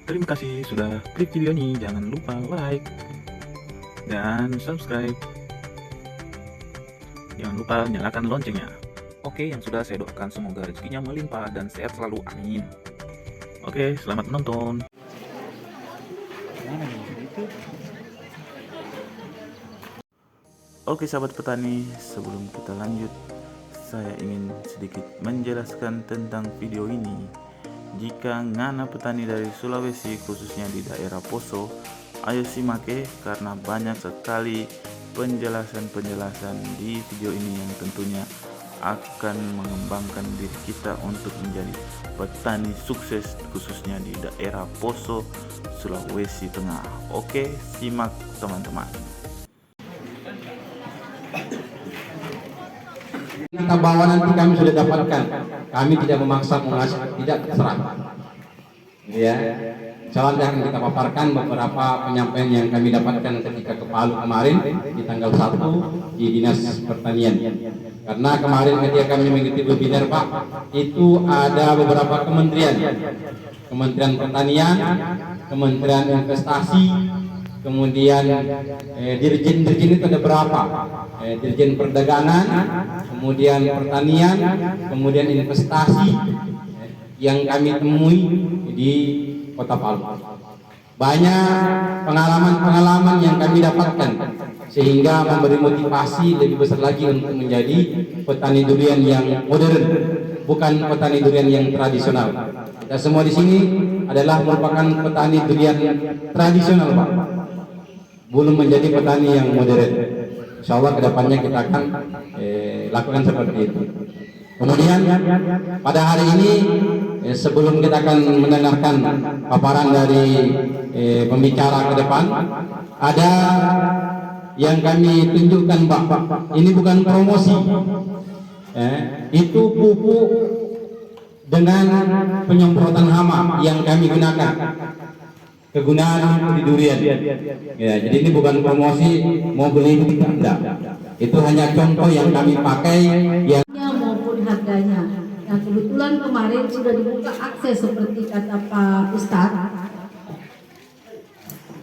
Terima kasih sudah klik video ini. Jangan lupa like dan subscribe. Jangan lupa nyalakan loncengnya. Oke, yang sudah saya doakan semoga rezekinya melimpah dan sehat selalu. Amin. Oke, selamat menonton. Oke sahabat petani, sebelum kita lanjut, saya ingin sedikit menjelaskan tentang video ini. Jika ngana petani dari Sulawesi, khususnya di daerah Poso, ayo simak karena banyak sekali penjelasan-penjelasan di video ini yang tentunya akan mengembangkan diri kita untuk menjadi petani sukses, khususnya di daerah Poso, Sulawesi Tengah. Oke, simak teman-teman. Kita bawa nanti kami sudah dapatkan. Kami tidak memaksa, tidak terserah. Ya, soalnya akan kita paparkan beberapa penyampaian yang kami dapatkan ketika ke Palu kemarin di tanggal 1 di Dinas Pertanian. Karena kemarin ketika kami mengikuti webinar Pak, itu ada beberapa kementerian, Kementerian Pertanian, Kementerian Investasi, kemudian dirjen-dirjen itu ada berapa? Dirjen Perdagangan, kemudian Pertanian, kemudian Investasi yang kami temui di Kota Palu. Banyak pengalaman-pengalaman yang kami dapatkan sehingga memberi motivasi lebih besar lagi untuk menjadi petani durian yang modern, bukan petani durian yang tradisional. Kita semua di sini adalah merupakan petani durian tradisional, Pak. Belum menjadi petani yang modern. Insya Allah kedepannya kita akan lakukan seperti itu. Kemudian pada hari ini sebelum kita akan mendengarkan paparan dari pembicara ke depan, ada yang kami tunjukkan Pak. Ini bukan promosi, itu pupuk dengan penyemprotan hama yang kami gunakan. Kegunaan di durian. Ya, jadi ini bukan promosi, mau beli itu tidak. Itu hanya contoh yang kami pakai yang maupun harganya. Nah, kebetulan kemarin sudah dibuka akses seperti kata Pak Ustadz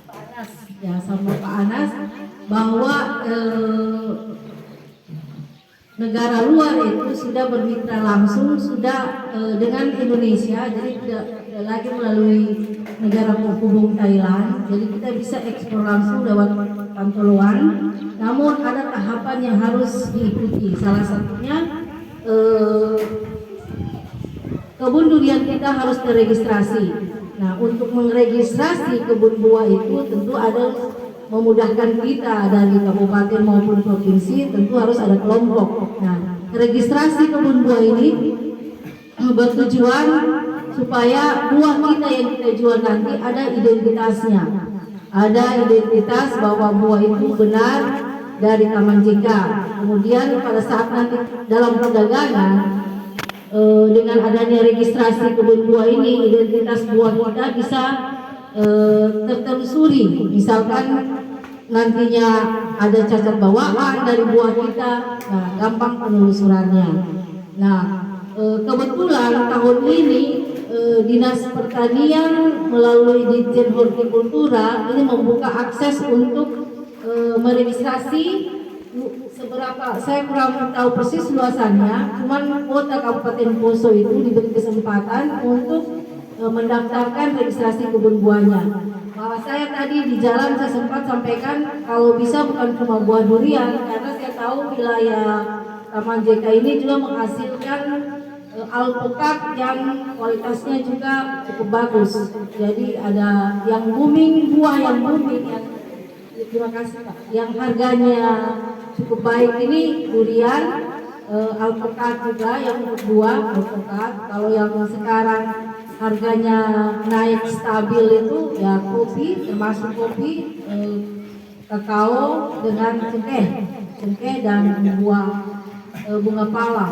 Anas, ya sama Pak Anas, bahwa negara luar itu sudah bermitra langsung sudah dengan Indonesia, jadi tidak lagi melalui negara penghubung Thailand, jadi kita bisa ekspor langsung lewat pantoloan. Namun ada tahapan yang harus diikuti, salah satunya kebun durian kita harus terregistrasi. Nah, untuk meregistrasi kebun buah itu tentu ada memudahkan kita dari kabupaten maupun provinsi, tentu harus ada kelompok. Nah, registrasi kebun buah ini bertujuan supaya buah kita yang kita jual nanti ada identitasnya, ada identitas bahwa buah itu benar dari Taman JK. Kemudian pada saat nanti dalam perdagangan dengan adanya registrasi kebun buah ini, identitas buah kita bisa tertelusuri. Misalkan nantinya ada cacat bawaan dari buah kita, nah gampang penelusurannya. Nah, kebetulan tahun ini Dinas Pertanian melalui Ditjen Hortikultura ini membuka akses untuk meregistrasi seberapa, saya kurang tahu persis luasannya, cuman kota Kabupaten Poso itu diberi kesempatan untuk mendaftarkan registrasi kebun buahnya. Bahwa saya tadi di jalan saya sempat sampaikan kalau bisa bukan cuma buah durian, karena saya tahu wilayah Taman JK ini juga menghasilkan alpukat yang kualitasnya juga cukup bagus. Jadi ada yang booming, buah yang booming, yang terima kasih Pak, yang harganya cukup baik ini durian, alpukat juga yang untuk buah alpukat. Kalau yang sekarang harganya naik stabil itu ya kopi, termasuk kopi, kakao dengan cengkeh dan buah bunga pala.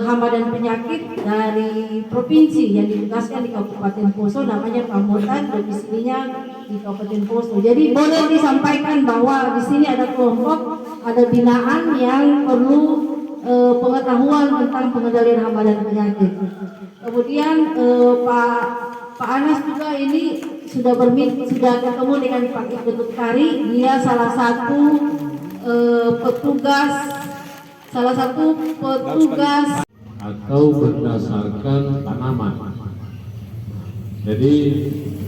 Hama dan penyakit dari provinsi yang ditugaskan di Kabupaten Poso namanya Pamotan, domisilinya di Kabupaten Poso. Jadi boleh disampaikan bahwa di sini ada kelompok, ada binaan yang perlu pengetahuan tentang pengendalian hama dan penyakit. Kemudian Pak Pak Anas juga ini sudah ketemu dengan Pak Ketut Kari. Dia salah satu petugas atau berdasarkan tanaman. Jadi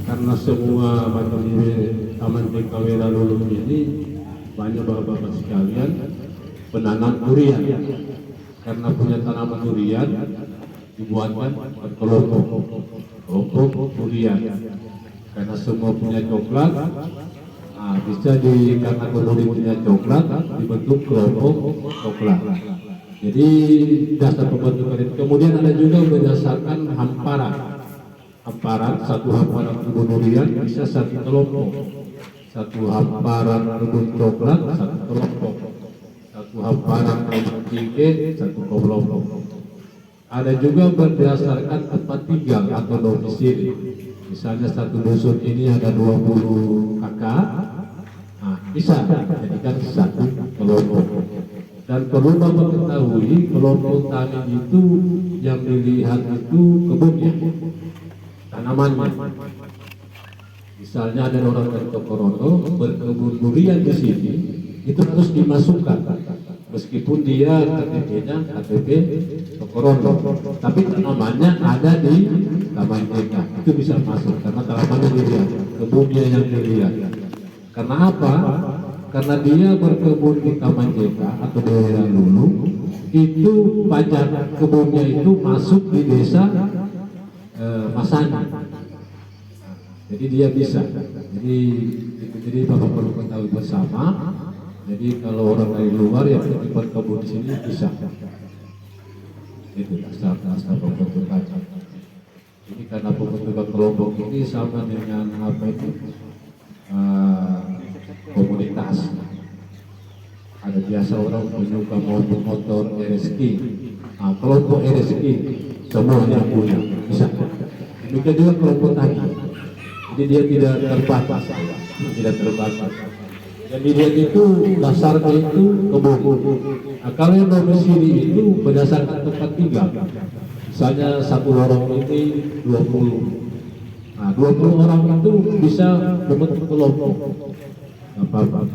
karena semua macam ini Taman Tikawera Lulung ini banyak bapak-bapak sekalian penanam durian. Karena punya tanaman durian dibuatkan kelompok durian. Karena semua punya coklat, bisa karena kemudian punya coklat dibentuk kelompok coklat. Jadi dasar pembentukan itu kemudian ada juga berdasarkan hamparan. Satu hamparan kebun durian bisa satu kelompok. Satu hamparan kebun coklat satu kelompok. Satu hamparan kebun cengkeh satu kelompok. Ada juga berdasarkan tempat tinggal atau domisili. Misalnya satu dusun ini ada 20 kakak, bisa jadikan satu kelompok. Dan perlu Bapak ketahui kelompok tani itu yang dilihat itu kebunnya, tanamannya. Misalnya ada orang dari Tokoroto berkebun durian di sini, itu harus dimasukkan. Meskipun dia KTP-nya KTP Tokoroto, tapi tanamannya ada di Taman JK, itu bisa masuk karena tanamannya dilihat, kebunnya yang dilihat. Karena apa? Karena dia berkebun di Taman JK atau daerah Lulung, itu pajak kebunnya itu masuk di desa Masani. Jadi dia bisa. Jadi Bapak perlu ketahui bersama. Jadi kalau orang dari luar yang berkebun di sini bisa. Itu dasar pembentukan. Jadi karena pembentukan kelompok ini sama dengan apa itu komunitas. Ada biasa orang penyuka motor RSQ. Kelompok RSQ semua yang punya bisa. Demikian juga kelompok tani. Jadi dia tidak terbatas. Jadi dia itu dasarnya itu kebun. Kalau yang domisili itu berdasarkan tempat tinggal. Misalnya satu orang ini 20. 20 orang itu bisa membentuk kelompok. Apa-apa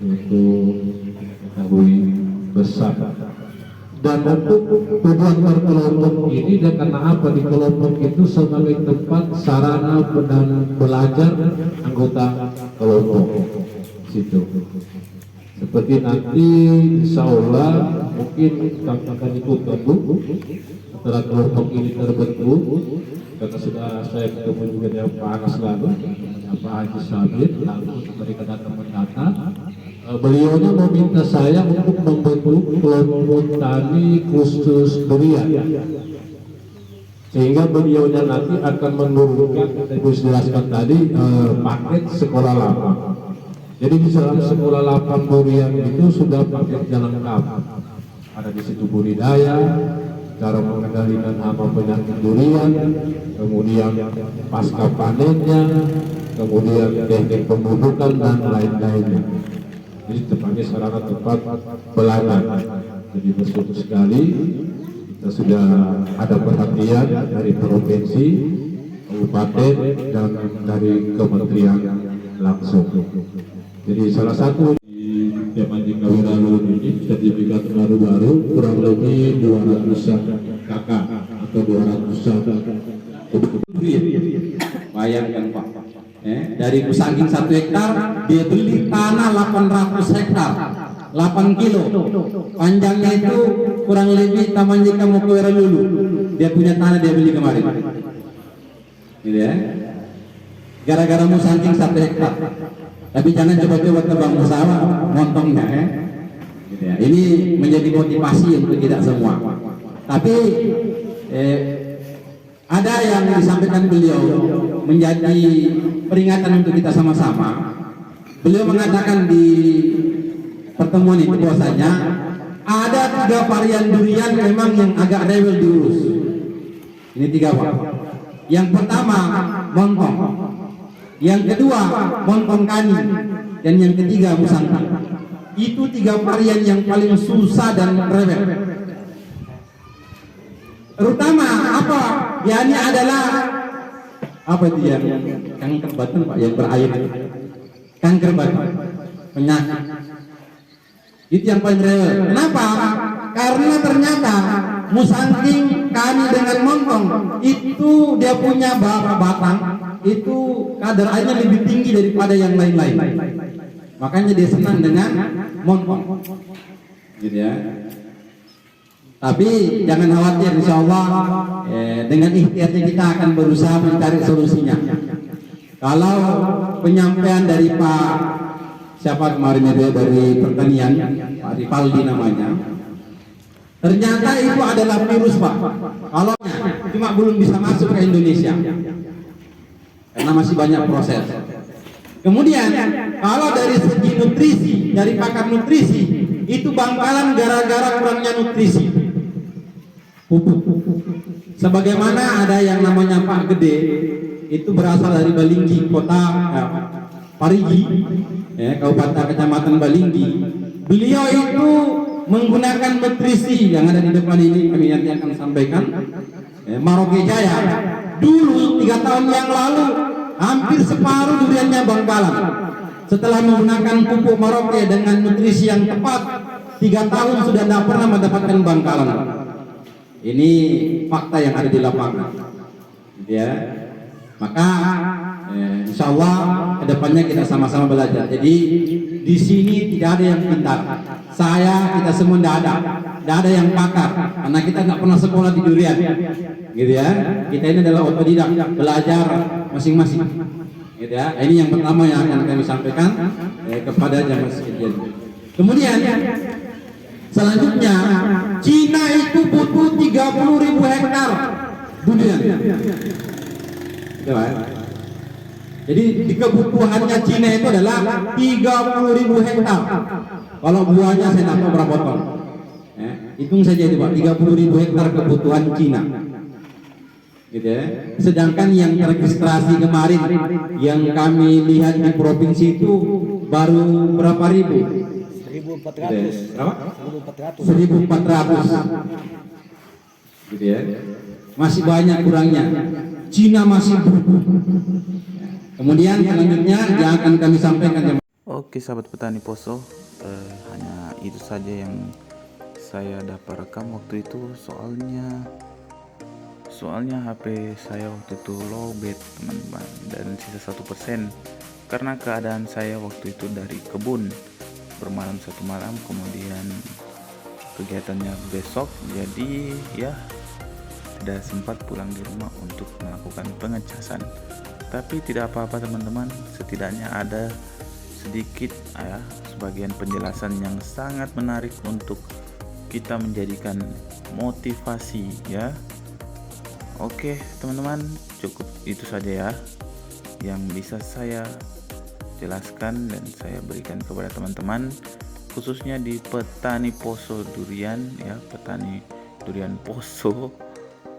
itu ketahui besar. Dan untuk tujuan berkelompok ini dan karena apa di kelompok itu sebagai tempat sarana dan belajar anggota kelompok situ. Seperti nanti insya Allah mungkin akan ikut gabung setelah kelompok ini terbentuk, karena sudah saya ketemu juga dengan Pak Anas lalu, Pak Haji Sabit, lalu mereka datang mendata. Beliaunya meminta saya untuk membentuk kelompok tani khusus durian, sehingga beliaunya nanti akan menurunkan, saya jelaskan tadi, paket sekolah lapang. Jadi di dalam sekolah lapang durian itu sudah paketnya lengkap. Ada di situ budidaya, cara mengendalikan hama penyakit durian, kemudian pasca panennya, kemudian teknik pemupukan dan lain-lainnya. Jadi sebagai sarana tempat belajar. Jadi bersyukur sekali kita sudah ada perhatian dari provinsi, kabupaten dan dari kementerian langsung. Jadi salah satu di Taman Tikawera Lulung ini sertifikat baru-baru kurang lebih 200 kakak atau 200 Bayangkan Pak, dari saking 1 hektar dia beli tanah 800 hektar, 8 kilo, panjangnya itu kurang lebih Taman JK Tikawera Lulung. Dia punya tanah dia beli kemarin, gitu ya. Gara-gara mau saking 1 hektar. Tapi jangan coba-coba tebang bersama montongnya, gitu ya. Ini menjadi motivasi untuk kita semua. Tapi ada yang disampaikan beliau menjadi peringatan untuk kita sama-sama. Beliau mengatakan di pertemuan itu bahwasanya ada 3 varian durian memang yang agak rewel diurus. Ini 3 Pak. Yang pertama montong, yang kedua montong kani, dan yang ketiga musangka. Itu 3 varian yang paling susah dan rewel. Terutama apa? Yakni adalah Apa itu yang kanker batu Pak, yang berair? Kanker batu, penyakit. Itu yang paling real. Kenapa? Karena ternyata musangking kami dengan montong itu dia punya batang itu kadar airnya lebih tinggi daripada yang lain-lain. Makanya dia senang dengan montong. Gitu ya. Tapi jangan khawatir, insya Allah dengan ikhtiarnya kita akan berusaha mencari solusinya. Kalau penyampaian dari Pak siapa kemarin itu dari pertanian, Pak Ripaldi namanya, ternyata itu adalah virus Pak. Kalau cuma belum bisa masuk ke Indonesia karena masih banyak proses. Kemudian kalau dari segi nutrisi, dari pakar nutrisi, itu Bangkalan gara-gara kurangnya nutrisi pupuk. Sebagaimana ada yang namanya Pak Gede, itu berasal dari Balinggi, kota Parigi, Kabupaten Kecamatan Balinggi. Beliau itu menggunakan nutrisi yang ada di depan ini, kami nanti akan sampaikan. Maroke Jaya dulu 3 tahun yang lalu hampir separuh duriannya Bangkalan. Setelah menggunakan pupuk Maroke dengan nutrisi yang tepat, 3 tahun sudah tidak pernah mendapatkan Bangkalan. Ini fakta yang ada di lapangan, ya. Maka insya Allah kedepannya kita sama-sama belajar. Jadi di sini tidak ada yang pintar. Kita semua tidak ada yang pakar, karena kita nggak pernah sekolah di durian, gitu ya. Kita ini adalah otodidak, belajar masing-masing, gitu ya. Ini yang pertama yang akan kami sampaikan kepada jamaah sekalian. Kemudian selanjutnya, Cina itu butuh 30.000 hektar durian. Jadi di kebutuhannya Cina itu adalah 30.000 hektar. Kalau buahnya saya tidak tahu berapa ton. Hitung saja itu Pak, 30.000 hektar kebutuhan Cina. Gitu ya. Sedangkan yang terregistrasi kemarin yang kami lihat di provinsi itu baru berapa ribu? 1.400. Berapa? 1.400. 1.400. Gitu ya. Masih banyak kurangnya. Cina masih butuh. Kemudian selanjutnya yang akan kami sampaikan. Oke sahabat petani Poso, hanya itu saja yang saya dapat rekam waktu itu. Soalnya HP saya waktu itu lowbat teman-teman, dan sisa 1%, karena keadaan saya waktu itu dari kebun bermalam 1 malam, kemudian kegiatannya besok, jadi ya tidak sempat pulang di rumah untuk melakukan pengecasan. Tapi tidak apa-apa teman-teman, setidaknya ada sedikit sebagian penjelasan yang sangat menarik untuk kita menjadikan motivasi ya. Oke teman-teman, cukup itu saja ya yang bisa saya jelaskan dan saya berikan kepada teman-teman, khususnya di petani Poso durian ya, petani durian Poso.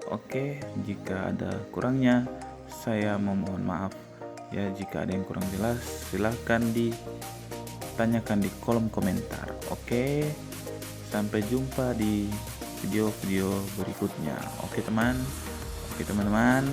Oke, jika ada kurangnya saya memohon maaf ya. Jika ada yang kurang jelas silahkan ditanyakan di kolom komentar. Oke, sampai jumpa di video-video berikutnya. Oke teman-teman.